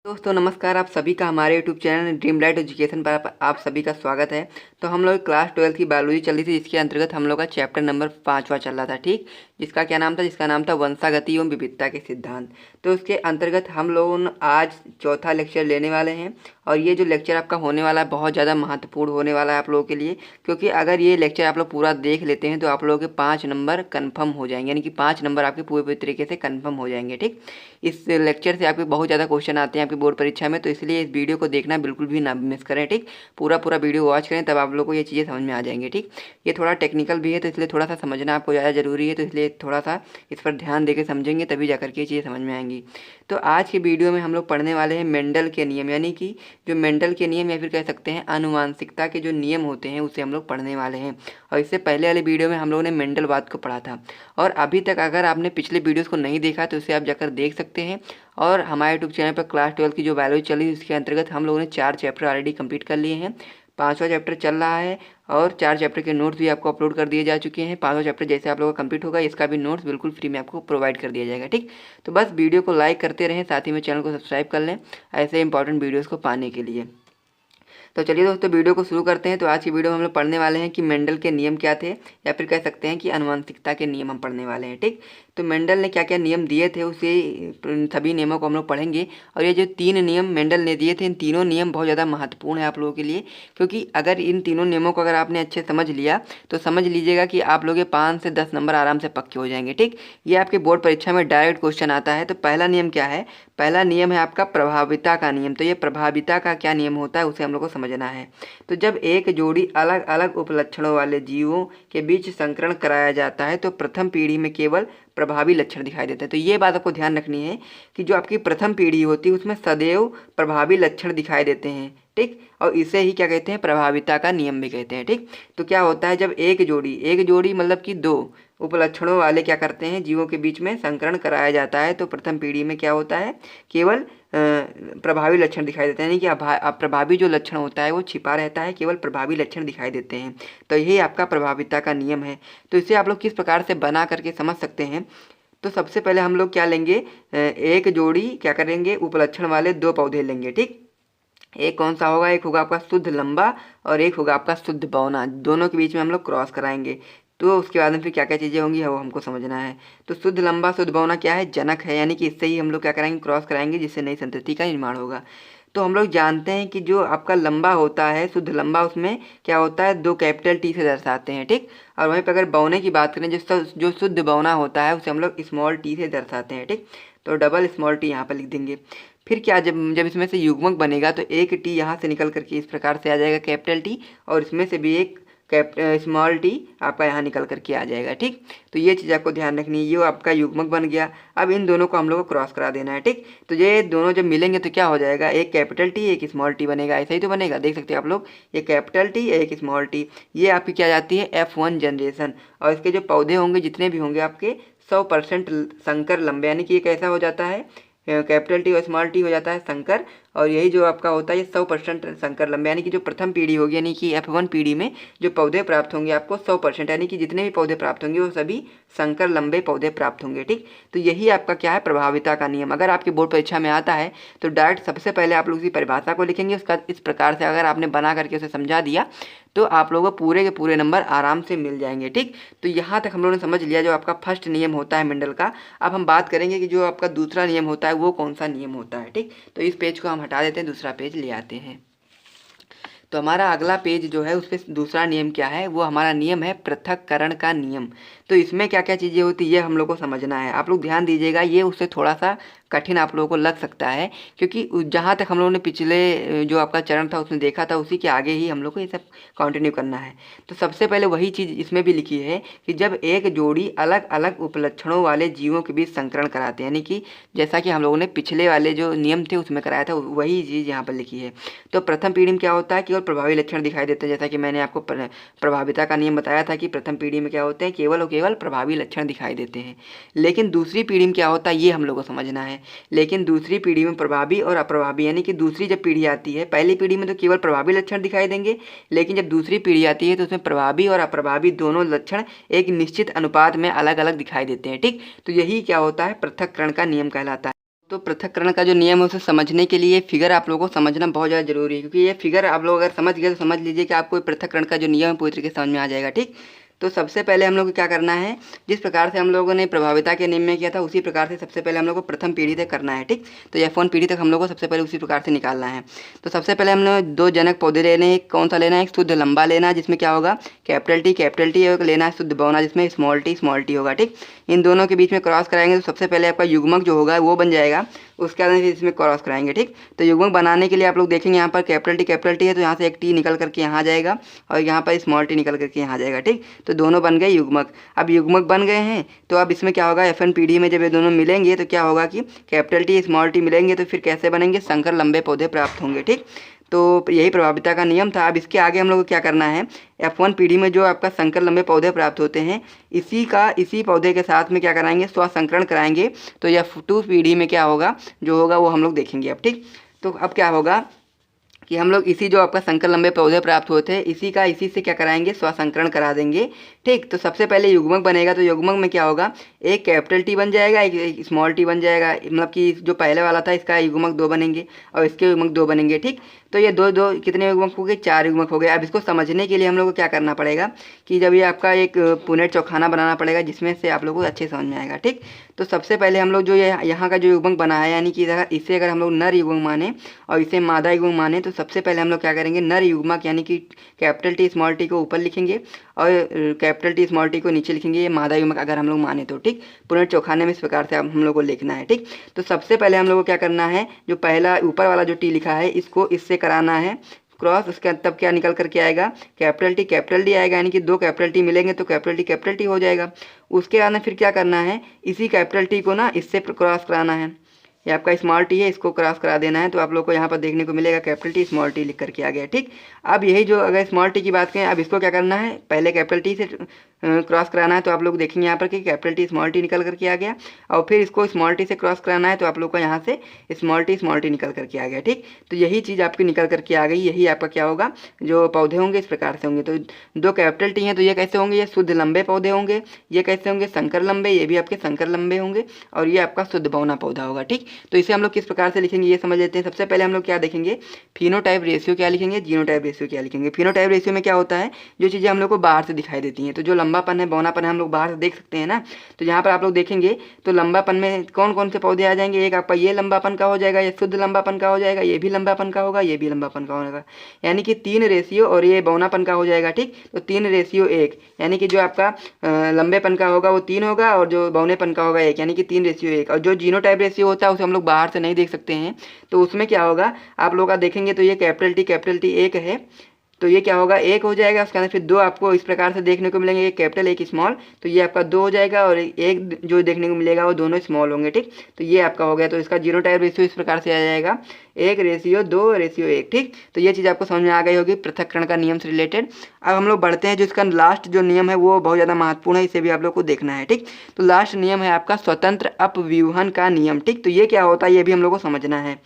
दोस्तों नमस्कार। आप सभी का हमारे YouTube channel dream light education पर आप सभी का स्वागत है। तो हम लोग क्लास 12 की बायोलॉजी चल रही थी, जिसके अंतर्गत हम लोग का चैप्टर नंबर 5वां चल रहा था। ठीक, जिसका नाम था वंशागति एवं विविधता के सिद्धांत। तो उसके अंतर्गत हम लोग आज चौथा लेक्चर लेने वाले हैं, और ये जो लेक्चर आपका होने वाला है बहुत ज़्यादा महत्वपूर्ण होने वाला है आप लोगों के लिए, क्योंकि अगर ये लेक्चर आप लोग पूरा देख लेते हैं तो आप लोगों के 5 नंबर कन्फर्म हो जाएंगे, यानी कि 5 नंबर आपके पूरे तरीके से कन्फर्म हो जाएंगे। ठीक, इस लेक्चर से आपके बहुत ज़्यादा क्वेश्चन आते हैं आपकी बोर्ड परीक्षा में, तो इसलिए इस वीडियो को देखना बिल्कुल भी ना मिस करें। ठीक, पूरा वीडियो वॉच करें, तब आप लोग को ये चीज़ें समझ में आ जाएंगी। ठीक, ये थोड़ा टेक्निकल भी है, तो इसलिए थोड़ा सा समझना आपको ज़्यादा ज़रूरी है, तो इसलिए थोड़ा सा इस पर ध्यान देकर समझेंगे तभी जाकर के ये चीज़ें समझ में आएंगी। तो आज के वीडियो में हम लोग पढ़ने वाले हैं मेंडल के नियम, यानी कि जो मेंडल के नियम या फिर कह सकते हैं आनुवांशिकता के जो नियम होते हैं उसे हम लोग पढ़ने वाले हैं। और इससे पहले वाले वीडियो में हम लोगों ने मेंडलवाद को पढ़ा था, और अभी तक अगर आपने पिछले वीडियोस को नहीं देखा तो उसे आप जाकर देख सकते हैं। और हमारे यूट्यूब चैनल पर क्लास 12 की जो बायोलॉजी चली है उसके अंतर्गत हम लोगों ने 4 चैप्टर ऑलरेडी कंप्लीट कर लिए हैं। 5वां चैप्टर चल रहा है, और 4 चैप्टर के नोट्स भी आपको अपलोड कर दिए जा चुके हैं। 5वां चैप्टर जैसे आप लोगों का कंप्लीट होगा, इसका भी नोट्स बिल्कुल फ्री में आपको प्रोवाइड कर दिया जाएगा। ठीक, तो बस वीडियो को लाइक करते रहें, साथ ही में चैनल को सब्सक्राइब कर लें ऐसे इंपॉर्टेंट वीडियोज़ को पाने के लिए। तो चलिए दोस्तों वीडियो को शुरू करते हैं। तो आज की वीडियो में हम लोग पढ़ने वाले हैं कि मेंडल के नियम क्या थे, या फिर कह सकते हैं कि आनुवंशिकता के नियम हम पढ़ने वाले हैं। ठीक, तो मेंडल ने क्या क्या नियम दिए थे उसे सभी नियमों को हम लोग पढ़ेंगे। और ये जो 3 नियम मेंडल ने दिए थे, इन तीनों नियम बहुत ज़्यादा महत्वपूर्ण है आप लोगों के लिए, क्योंकि अगर इन तीनों नियमों को अगर आपने अच्छे समझ लिया तो समझ लीजिएगा कि आप लोग के 5 से 10 नंबर आराम से पक्के हो जाएंगे। ठीक, ये आपके बोर्ड परीक्षा में डायरेक्ट क्वेश्चन आता है। तो पहला नियम क्या है? पहला नियम है आपका प्रभाविता का नियम। तो ये प्रभाविता का क्या नियम होता है उसे हम लोग को समझना है। तो जब एक जोड़ी अलग अलग उपलक्षणों वाले जीवों के बीच संकरण कराया जाता है तो प्रथम पीढ़ी में केवल प्रभावी लक्षण दिखाई देते हैं। तो ये बात आपको ध्यान रखनी है कि जो आपकी प्रथम पीढ़ी होती है उसमें सदैव प्रभावी लक्षण दिखाई देते हैं। ठीक, और इसे ही क्या कहते हैं? प्रभाविता का नियम भी कहते हैं। ठीक, तो क्या होता है जब एक जोड़ी मतलब कि 2 उपलक्षणों वाले क्या करते हैं जीवों के बीच में संकरण कराया जाता है, तो प्रथम पीढ़ी में क्या होता है? केवल प्रभावी लक्षण दिखाई देते हैं, यानी कि अप्रभावी जो लक्षण होता है वो छिपा रहता है, केवल प्रभावी लक्षण दिखाई देते हैं। तो यही आपका प्रभाविता का नियम है। तो इसे आप लोग किस प्रकार से बना करके समझ सकते हैं? तो सबसे पहले हम लोग क्या लेंगे, एक जोड़ी क्या करेंगे, उपलक्षण वाले 2 पौधे लेंगे। ठीक, एक कौन सा होगा? एक होगा आपका शुद्ध लंबा और एक होगा आपका शुद्ध बौना। दोनों के बीच में हम लोग क्रॉस कराएंगे। तो उसके बाद में फिर क्या क्या चीज़ें होंगी वो हमको समझना है। तो शुद्ध लंबा शुद्ध बौना क्या है? जनक है, यानी कि इससे ही हम लोग क्या कराएंगे? क्रॉस कराएंगे, जिससे नई संतति का निर्माण होगा। तो हम लोग जानते हैं कि जो आपका लंबा होता है शुद्ध लंबा, उसमें क्या होता है? 2 कैपिटल टी से दर्शाते हैं। ठीक, और वहीं पर अगर बौने की बात करें, जो शुद्ध बौना होता है उसे हम लोग स्मॉल टी से दर्शाते हैं। ठीक, तो डबल स्मॉल टी यहाँ पर लिख देंगे। फिर क्या, जब इसमें से युग्मक बनेगा तो एक टी यहाँ से निकल करके इस प्रकार से आ जाएगा कैपिटल टी, और इसमें से भी एक स्मॉल टी आपका यहाँ निकल करके आ जाएगा। ठीक, तो ये चीज़ आपको ध्यान रखनी है। ये आपका युग्मक बन गया। अब इन दोनों को हम लोग को क्रॉस करा देना है। ठीक, तो ये दोनों जब मिलेंगे तो क्या हो जाएगा? एक कैपिटल टी एक स्मॉल टी बनेगा। ऐसा ही तो बनेगा, देख सकते हैं आप लोग, ये कैपिटल टी एक स्मॉल टी। ये आपकी क्या जाती है? F1 generation. और इसके जो पौधे होंगे जितने भी होंगे आपके 100% संकर लंबे, यानी कि ये कैसा हो जाता है? कैपिटल टी और स्मॉल टी हो जाता है संकर। और यही जो आपका होता है ये 100% संकर लंबे, यानी कि जो प्रथम पीढ़ी होगी, यानी कि F1 पीढ़ी में जो पौधे प्राप्त होंगे आपको 100%, यानी कि जितने भी पौधे प्राप्त होंगे वो सभी संकर लंबे पौधे प्राप्त होंगे। ठीक, तो यही आपका क्या है? प्रभाविता का नियम। अगर आपके बोर्ड परीक्षा में आता है तो डायरेक्ट सबसे पहले आप लोग इसी परिभाषा को लिखेंगे। उसका इस प्रकार से अगर आपने बना करके उसे समझा दिया तो आप लोगों को पूरे के पूरे नंबर आराम से मिल जाएंगे। ठीक, तो यहाँ तक हम लोगों ने समझ लिया जो आपका फर्स्ट नियम होता है मेंडल का। अब हम बात करेंगे कि जो आपका दूसरा नियम होता है वो कौन सा नियम होता है। ठीक, तो इस पेज को हम हटा देते हैं, दूसरा पेज ले आते हैं। तो हमारा अगला पेज जो है उस पर दूसरा नियम क्या है? वो हमारा नियम है पृथक्करण का नियम। तो इसमें क्या क्या चीज़ें होती है ये हम लोग को समझना है। आप लोग ध्यान दीजिएगा, ये उससे थोड़ा सा कठिन आप लोगों को लग सकता है, क्योंकि जहाँ तक हम लोगों ने पिछले जो आपका चरण था उसमें देखा था उसी के आगे ही हम लोग को ये सब कंटिन्यू करना है। तो सबसे पहले वही चीज़ इसमें भी लिखी है कि जब एक जोड़ी अलग अलग उपलक्षणों वाले जीवों के बीच संकरण कराते हैं, यानी कि जैसा कि हम लोगों ने पिछले वाले जो नियम थे उसमें कराया था वही चीज़ यहाँ पर लिखी है। तो प्रथम पीढ़ी में क्या होता है? केवल प्रभावी लक्षण दिखाई देते हैं, जैसा कि मैंने आपको प्रभाविता का नियम बताया था कि प्रथम पीढ़ी में क्या होते हैं? केवल और केवल प्रभावी लक्षण दिखाई देते हैं। लेकिन दूसरी पीढ़ी में क्या होता है ये हम लोग को समझना है। लेकिन दूसरी पीढ़ी में प्रभावी और अप्रभावी, यानी कि दूसरी जब पीढ़ी आती है, पहली पीढ़ी में तो केवल प्रभावी लक्षण दिखाई देंगे, लेकिन जब दूसरी पीढ़ी आती है तो उसमें प्रभावी और अप्रभावी दोनों लक्षण एक निश्चित अनुपात में अलग अलग दिखाई देते हैं। ठीक, तो यही क्या होता है? पृथक्करण का नियम कहलाता है। तो पृथक्करण का जो नियम है उसे समझने के लिए फिगर आप लोगों को समझना बहुत ज़्यादा जरूरी है, क्योंकि ये फिगर आप लोग अगर समझ गए तो समझ लीजिए कि आपको पृथक्करण का जो नियम है पूरी तरीके से समझ में आ जाएगा। ठीक, तो सबसे पहले हम लोग को क्या करना है, जिस प्रकार से हम लोगों ने प्रभाविता के नियम में किया था उसी प्रकार से सबसे पहले हम लोग को प्रथम पीढ़ी तक करना है। ठीक, तो F1 पीढ़ी तक हम लोग को सबसे पहले उसी प्रकार से निकालना है। तो सबसे पहले हम लोग 2 जनक पौधे लेने हैं। कौन सा लेना है, एक शुद्ध लंबा लेना है जिसमें क्या होगा कैपिटल टी, और लेना है शुद्ध बौना जिसमें स्मॉल टी होगा। ठीक, इन दोनों के बीच में क्रॉस कराएंगे तो सबसे पहले आपका युग्मक जो होगा वो बन जाएगा, उसके बाद फिर इसमें क्रॉस कराएंगे। ठीक, तो युग्मक बनाने के लिए आप लोग देखेंगे यहाँ पर कैपिटल टी है तो यहाँ से एक टी निकल करके यहाँ जाएगा और यहाँ पर स्मॉल टी निकल करके यहाँ जाएगा। ठीक, तो दोनों बन गए युग्मक। अब युग्मक बन गए हैं तो अब इसमें क्या होगा, F1 पीढ़ी में जब ये दोनों मिलेंगे तो क्या होगा कि कैपिटल टी स्मॉल टी मिलेंगे तो फिर कैसे बनेंगे, संकर लंबे पौधे प्राप्त होंगे। ठीक, तो यही प्रभाविता का नियम था। अब इसके आगे हम लोग को क्या करना है, F1 पीढ़ी में जो आपका संकर लंबे पौधे प्राप्त होते हैं इसी पौधे के साथ में क्या कराएंगे, स्वसंकरण कराएंगे। तो F2 पीढ़ी में क्या होगा, जो होगा वो हम लोग देखेंगे अब। ठीक, तो अब क्या होगा कि हम लोग इसी जो आपका संकर लंबे पौधे प्राप्त होते हैं इसी से क्या कराएंगे, स्वसंकरण करा देंगे। ठीक, तो सबसे पहले युग्मक बनेगा तो युग्मक में क्या होगा, एक कैपिटल टी बन जाएगा, एक स्मॉल टी बन जाएगा, मतलब कि जो पहले वाला था इसका युग्मक 2 बनेंगे और इसके युग्मक 2 बनेंगे। ठीक, तो ये दो कितने युग्मक हो गए, 4 युग्मक हो गए। अब इसको समझने के लिए हम लोग को क्या करना पड़ेगा कि जब ये आपका एक पुनेट चौखाना बनाना पड़ेगा जिसमें से आप लोगों को अच्छे समझ में आएगा। ठीक, तो सबसे पहले हम लोग जो यहाँ का जो युग्मक बना है, यानी कि इसे अगर हम लोग नर युग्मक माने और इसे मादा युग्मक माने तो सबसे पहले हम लोग क्या करेंगे, नर युग्मक यानी कि कैपिटल टी स्मॉल टी को ऊपर लिखेंगे और कैपिटल टी स्मॉल टी को नीचे लिखेंगे, ये मादा युग्मक अगर हम लोग माने तो। ठीक, पुनेट चौखाने में इस प्रकार से हम लोग को लिखना है। ठीक, तो सबसे पहले हम लोग को क्या करना है, जो पहला ऊपर वाला जो टी लिखा है इसको इससे कराना है क्रॉस, उसके तब क्या निकल करके आएगा, कैपिटल डी आएगा, यानी कि 2 कैपिटल टी मिलेंगे तो कैपिटल टी हो जाएगा। उसके बाद में फिर क्या करना है, इसी कैपिटल टी को ना इससे क्रॉस कराना है, ये आपका स्मॉल टी है इसको क्रॉस करा देना है। तो आप लोग को यहाँ पर देखने को मिलेगा कैपिटल टी स्मॉल टी लिख करके आ गया। ठीक, अब यही जो अगर स्मॉल टी की बात करें, अब इसको क्या करना है, पहले कैपिटल टी से क्रॉस कराना है तो आप लोग देखेंगे यहाँ पर कि कैपिटल टी स्मॉल टी निकल करके आ गया और फिर इसको स्मॉल टी से क्रॉस कराना है तो आप लोग को यहाँ से स्मॉल टी निकल करके आ गया। ठीक, तो यही चीज़ आपकी निकल करके आ गई, यही आपका क्या होगा, जो पौधे होंगे इस प्रकार से होंगे। तो 2 कैपिटल टी हैं तो ये कैसे होंगे, ये शुद्ध लंबे पौधे होंगे, ये कैसे होंगे, संकर लंबे, ये भी आपके संकर लंबे होंगे और ये आपका शुद्ध बौना पौधा होगा। ठीक, तो इसे हम लोग किस प्रकार से लिखेंगे ये समझ लेते हैं। सबसे पहले हम लोग क्या देखेंगे, फिनोटाइप रेशियो क्या लिखेंगे, जीनोटाइप रेशियो क्या लिखेंगे। फिनोटाइप रेशियो में क्या होता है, जो चीज़ें हम लोग को बाहर से दिखाई देती हैं, तो जो लंबापन है बौनापन है हम लोग बाहर से देख सकते हैं ना। तो यहाँ पर आप लोग देखेंगे तो लंबापन में कौन कौन से पौधे आ जाएंगे, एक आपका ये लंबापन का हो जाएगा, ये शुद्ध लंबापन का हो जाएगा, ये भी लंबापन का होगा, ये भी लंबापन का होगा, यानी कि 3 रेशियो और ये बौनापन का हो जाएगा। ठीक, तो 3:1 यानी कि जो आपका लंबेपन का होगा वो 3 होगा और जो बौनेपन का होगा 1, यानी कि 3:1। और जो जीनोटाइप रेशियो होता है उसे हम लोग बाहर से नहीं देख सकते हैं, तो उसमें क्या होगा आप लोग का देखेंगे तो ये कैपिटल टी 1 है तो ये क्या होगा 1 हो जाएगा। उसके अंदर फिर 2 आपको इस प्रकार से देखने को मिलेंगे, एक कैपिटल एक स्मॉल, तो ये आपका 2 हो जाएगा और एक जो देखने को मिलेगा वो दोनों स्मॉल होंगे। ठीक, तो ये आपका हो गया। तो इसका जीनोटाइप रेशियो इस प्रकार से आ जाएगा 1:2:1। ठीक, तो ये चीज़ आपको समझ में आ गई होगी पृथक्करण का नियम से रिलेटेड। अब हम लोग बढ़ते हैं, जो इसका लास्ट जो नियम है वो बहुत ज़्यादा महत्वपूर्ण है, इसे भी आप लोग को देखना है। ठीक, तो लास्ट नियम है आपका स्वतंत्र अपव्यूहन का नियम। ठीक, तो ये क्या होता है ये भी हम लोग को समझना है।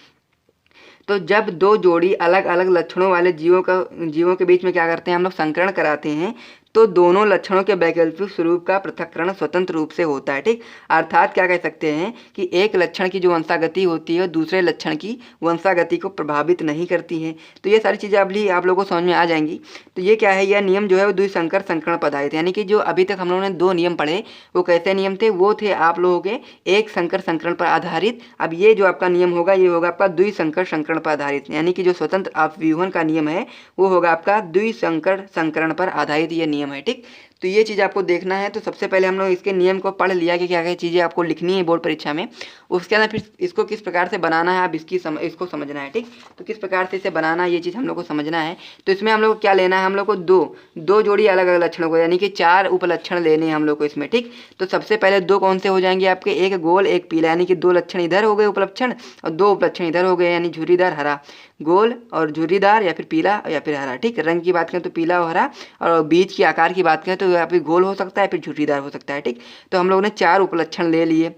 तो जब 2 जोड़ी अलग अलग लक्षणों वाले जीवों के बीच में क्या करते हैं, हम लोग संकरण कराते हैं तो दोनों लक्षणों के वैकल्पिक स्वरूप का पृथक्करण स्वतंत्र रूप से होता है। ठीक, अर्थात क्या कह सकते हैं कि एक लक्षण की जो वंशागति होती है दूसरे लक्षण की वंशागति को प्रभावित नहीं करती है। तो ये सारी चीज़ें आप लोगों को समझ में आ जाएंगी। तो ये क्या है, यह नियम जो है वो द्विसंकर संकरण पदार्थ, यानी कि जो अभी तक हम लोगों ने 2 नियम पढ़े वो कैसे नियम थे, वो थे आप लोगों के एक संकर संकरण पर आधारित। अब ये जो आपका नियम होगा ये होगा आपका द्विसंकर संकरण पर आधारित, यानी कि जो स्वतंत्र अपव्यूहन का नियम है वो होगा आपका द्विसंकर संकरण पर आधारित ये नियम है। ठीक, तो ये चीज़ आपको देखना है। तो सबसे पहले हम लोग इसके नियम को पढ़ लिया कि क्या क्या चीज़ें आपको लिखनी है बोर्ड परीक्षा में, उसके अंदर फिर इसको किस प्रकार से बनाना है आप इसको समझना है। ठीक, तो किस प्रकार से इसे बनाना है ये चीज़ हम लोग को समझना है। तो इसमें हम लोग को क्या लेना है, हम लोग को दो जोड़ी अलग अलग लक्षणों को, यानी कि 4 उपलक्षण लेने हैं हम लोग को इसमें। ठीक, तो सबसे पहले 2 कौन से हो जाएंगे आपके, एक गोल एक पीला, यानी कि 2 लक्षण इधर हो गए उपलक्षण और 2 उपलक्षण इधर हो गए, यानी झुर्रीदार हरा, गोल और झुर्रीदार या फिर पीला या फिर हरा। ठीक, रंग की बात करें तो पीला और हरा, और बीज के आकार की बात करें तो या फिर गोल हो सकता है फिर झुर्रीदार हो सकता है। ठीक, तो हम लोगों ने 4 उपलक्षण ले लिए।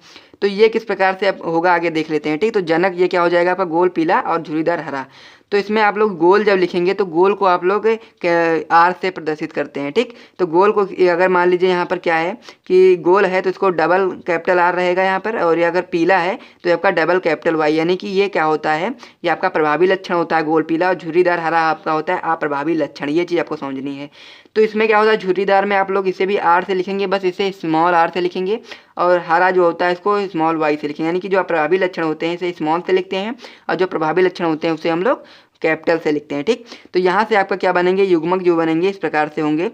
तो ये किस प्रकार से अब होगा आगे देख लेते हैं। ठीक, तो जनक ये क्या हो जाएगा आपका गोल पीला और झुर्रीदार हरा। तो इसमें आप लोग गोल जब लिखेंगे तो गोल को आप लोग आर से प्रदर्शित करते हैं, ठीक। तो गोल को अगर मान लीजिए यहाँ पर क्या है कि गोल है तो इसको डबल कैपिटल आर रहेगा यहाँ पर, और ये अगर पीला है तो आपका डबल कैपिटल वाई, यानी कि ये क्या होता है, ये आपका प्रभावी लक्षण होता है गोल पीला, और झुर्रीदार हरा आपका होता है अप्रभावी लक्षण। ये चीज़ आपको समझनी है। तो इसमें क्या होता है, झुर्रीदार में आप लोग इसे भी आर से लिखेंगे, बस इसे स्मॉल आर से लिखेंगे, और हरा जो होता है इसको स्मॉल वाई से लिखेंगे, यानी कि जो अप्रभावी लक्षण होते हैं इसे स्मॉल से लिखते हैं, और जो प्रभावी लक्षण होते हैं उसे हम लोग कैपिटल से लिखते हैं, ठीक। तो यहाँ से आपका क्या बनेंगे, युग्मक जो बनेंगे इस प्रकार से होंगे।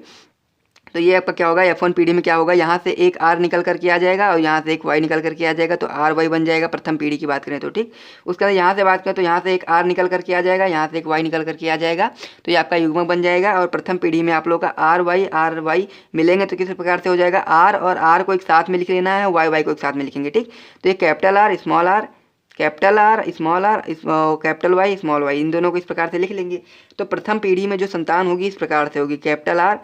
तो ये आपका क्या होगा, F1 पीढ़ी में क्या होगा, यहाँ से एक R निकल करके आ जाएगा और यहाँ से एक Y निकल करके आ जाएगा, तो RY बन जाएगा प्रथम पीढ़ी की बात करें तो, ठीक। उसके बाद यहाँ से बात करें तो यहाँ से एक R निकल करके आ जाएगा, यहाँ से एक Y निकल करके आ जाएगा, तो ये आपका युग्मक बन जाएगा। और प्रथम पीढ़ी में आप लोग का RY मिलेंगे तो किस प्रकार से हो जाएगा, R और R को एक साथ में लिख लेना है, YY को एक साथ में लिखेंगे, ठीक। तो ये capital R small r, capital R small are, capital Y small y, इन दोनों को इस प्रकार से लिख लेंगे। तो प्रथम पीढ़ी में जो संतान होगी इस प्रकार से होगी, capital R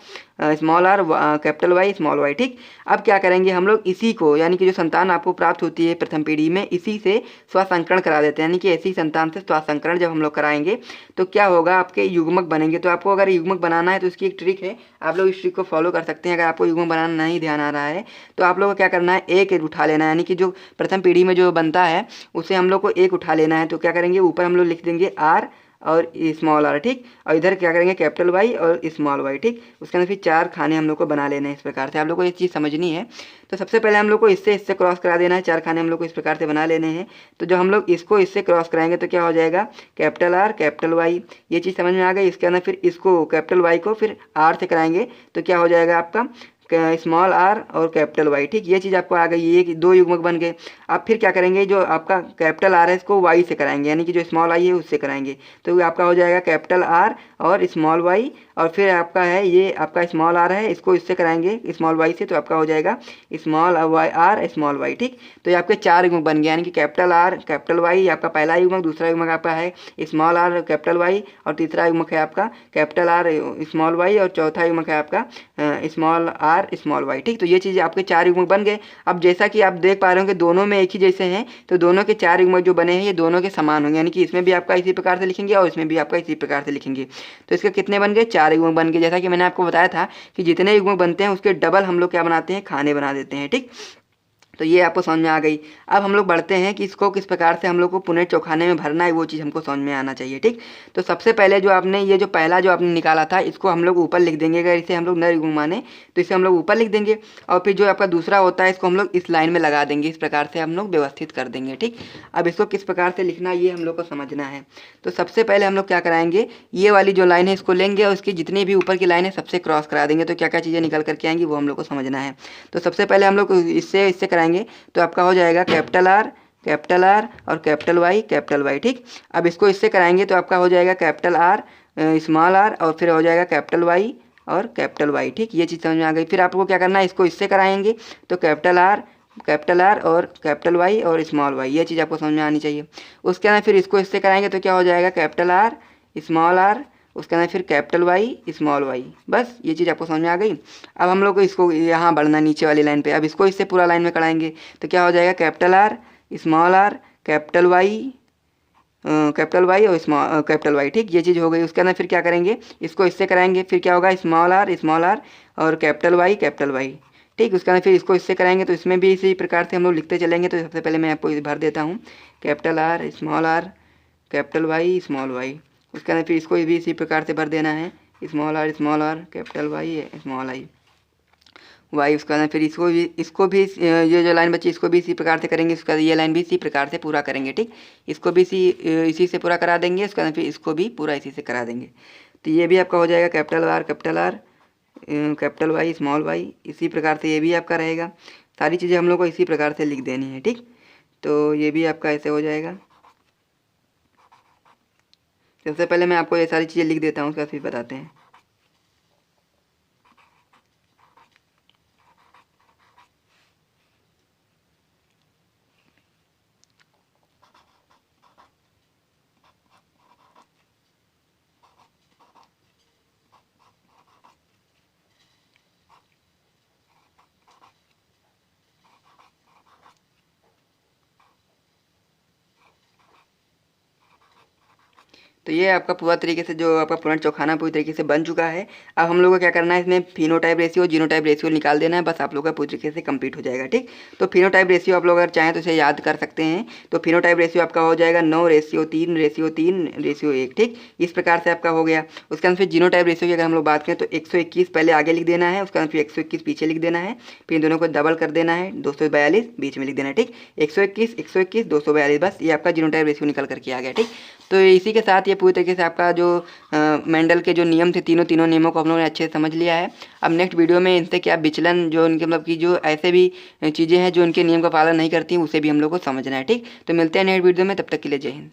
small are capital Y small Y, ठीक। अब क्या करेंगे हम लोग, इसी को यानी कि जो संतान आपको प्राप्त होती है प्रथम पीढ़ी में, इसी से स्वसंकरण करा देते हैं, यानी कि ऐसी संतान से स्वसंकरण जब हम लोग कराएंगे तो क्या होगा, आपके युग्मक बनेंगे। तो आपको अगर युग्मक बनाना है तो इसकी एक ट्रिक है, आप लोग इस ट्रिक को फॉलो कर सकते हैं। अगर आपको युग्मक बनाना नहीं ध्यान आ रहा है तो आप लोग को क्या करना है, एक उठा लेना है, यानी कि जो प्रथम पीढ़ी में जो बनता है उसे हम लोग को एक उठा लेना है। तो क्या करेंगे, ऊपर हम लोग लिख देंगे आर और स्मॉल आर, ठीक। और इधर क्या करेंगे, कैपिटल वाई और स्मॉल वाई, ठीक। उसके अंदर फिर 4 खाने हम लोग को बना लेने हैं इस प्रकार से। आप लोग को ये चीज़ समझनी है। तो सबसे पहले हम लोग को इससे क्रॉस करा देना है, 4 खाने हम लोग को इस प्रकार से बना लेने हैं। तो जब हम लोग इसको इससे क्रॉस कराएंगे तो क्या हो जाएगा, कैपिटल आर कैपिटल वाई, ये चीज़ समझ में आ गई। इसके अंदर फिर इसको कैपिटल वाई को फिर आर से कराएंगे तो क्या हो जाएगा आपका स्मॉल आर और कैपिटल वाई, ठीक। ये चीज़ आपको आ गई, ये 2 युग्मक बन गए। अब फिर क्या करेंगे, जो आपका कैपिटल आर है इसको वाई से कराएंगे, यानी कि जो स्मॉल आई है उससे कराएंगे, तो आपका हो जाएगा कैपिटल आर और स्मॉल वाई। और फिर आपका है ये आपका स्मॉल आर है, इसको इससे कराएंगे स्मॉल वाई से, तो आपका हो जाएगा small Y R small Y, ठीक। तो ये आपके 4 युग्मक बन गए, यानी कि कैपिटल आर कैपिटल वाई आपका पहला युग्मक, दूसरा युग्मक आपका है स्मॉल आर कैपिटल वाई, और तीसरा युग्मक है आपका कैपिटल आर स्मॉल वाई, और चौथा युग्मक है आपका स्मॉल आर स्मॉल वाई, ठीक। तो ये चीज़ें आपके 4 युग्मक बन गए। अब जैसा कि आप देख पा रहे हो कि दोनों में एक ही जैसे हैं, तो दोनों के 4 युग्मक जो बने हैं ये दोनों के समान होंगे, यानी कि इसमें भी आपका इसी प्रकार से लिखेंगे और इसमें भी आपका इसी प्रकार से लिखेंगे। तो इसके कितने बन गए, 4 युग्मक बन गए। जैसा कि मैंने आपको बताया था कि जितने युग्मक बनते हैं उसके डबल हम लोग क्या बनाते हैं, खाने बना देते हैं, ठीक। तो ये आपको समझ में आ गई। अब हम लोग बढ़ते हैं कि इसको किस प्रकार से हम लोग को पुनः चौखाने में भरना है, वो चीज़ हमको समझ में आना चाहिए, ठीक। तो सबसे पहले जो आपने ये जो पहला जो आपने निकाला था इसको हम लोग ऊपर लिख देंगे। अगर इसे हम लोग नर युग्मक माने तो इसे हम लोग ऊपर लिख देंगे, और फिर जो आपका दूसरा होता है इसको हम लोग इस लाइन में लगा देंगे, इस प्रकार से हम लोग व्यवस्थित कर देंगे, ठीक। अब इसको किस प्रकार से लिखना ये हम लोग को समझना है। तो सबसे पहले हम लोग क्या कराएंगे, ये वाली जो लाइन है इसको लेंगे और इसकी जितनी भी ऊपर की लाइन है सबसे क्रॉस करा देंगे, तो क्या क्या चीज़ें निकल करके आएंगी वो हम लोग को समझना है। तो सबसे पहले हम लोग इससे कराएंगे तो आपका हो जाएगा कैपिटल आर और कैपिटल वाई, ठीक। अब इसको इससे कराएंगे तो आपका हो जाएगा कैपिटल आर स्मॉल आर, और फिर हो जाएगा कैपिटल वाई और कैपिटल वाई, ठीक। ये चीज़ समझ में आ गई। फिर आपको क्या करना है, इसको इससे कराएंगे तो कैपिटल आर और कैपिटल वाई और स्मॉल वाई, ये चीज़ आपको समझ में आनी चाहिए। उसके अंदर फिर इसको इससे कराएंगे तो क्या हो जाएगा, कैपिटल आर स्मॉल आर, उसके अंदर फिर कैपिटल वाई स्मॉल वाई, बस ये चीज़ आपको समझ में आ गई। अब हम लोग को इसको यहाँ बढ़ना नीचे वाली लाइन पे, अब इसको इससे पूरा लाइन में कराएंगे तो क्या हो जाएगा, capital R small are capital Y और स्मॉल कैपिटल वाई, ठीक। ये चीज़ हो गई। उसके अंदर फिर क्या करेंगे, इसको इससे कराएंगे, फिर क्या होगा स्मॉल आर और कैपिटल वाई, ठीक। उसके अंदर फिर इसको इससे कराएंगे तो इसमें भी इसी प्रकार से हम लोग लिखते चलेंगे। तो सबसे पहले मैं आपको भर देता हूँ, capital R capital Y small Y. उसके अंदर फिर इसको भी इसी प्रकार से भर देना है, small are capital Y small Y. उसके अंदर फिर इसको भी ये जो लाइन बची इसको भी इसी प्रकार से करेंगे, उसका ये लाइन भी इसी प्रकार से पूरा करेंगे, ठीक। इसको भी इसी से पूरा करा देंगे, उसके अंदर फिर इसको भी पूरा इसी से करा देंगे। तो ये भी आपका हो जाएगा capital R capital Y small Y, इसी प्रकार से ये भी आपका रहेगा। सारी चीज़ें हम लोग को इसी प्रकार से लिख देनी है, ठीक। तो ये भी आपका ऐसे हो जाएगा। सबसे पहले मैं आपको ये सारी चीज़ें लिख देता हूँ, उसका फिर बताते हैं। तो ये आपका पूरा तरीके से जो आपका पुनर् चौखाना पूरी तरीके से बन चुका है। अब हम लोग को क्या करना है, इसमें फिनोटाइप रेशियो जीनोटाइप रेशियो निकाल देना है, बस आप लोग का पूरी तरीके से कंप्लीट हो जाएगा। ठीक, तो फिनोटाइप रेशियो आप लोग अगर चाहें तो इसे याद कर सकते हैं। तो फिनोटाइप रेशियो आपका हो जाएगा 9:3:3:1। ठीक, इस प्रकार से आपका हो गया। उसके अंदर फिर जीनोटाइप रेशियो की अगर हम लोग बात करें तो 121 पहले आगे लिख देना है, उसके अंदर फिर 121 पीछे लिख देना है, फिर दोनों को डबल कर देना है, 242 बीच में लिख देना है। ठीक, 121 121 242, बस ये आपका जीनोटाइप रेशियो निकल करके आ गया। ठीक, तो इसी के साथ ये पूरी तरीके से आपका जो मेंडल के जो नियम थे तीनों नियमों को हम लोगों ने अच्छे से समझ लिया है। अब नेक्स्ट वीडियो में इनसे क्या विचलन जो उनके मतलब कि जो ऐसे भी चीज़ें हैं जो उनके नियम का पालन नहीं करती हैं उसे भी हम लोग को समझना है। ठीक, तो मिलते हैं नेक्स्ट वीडियो में, तब तक के लिए जय हिंद।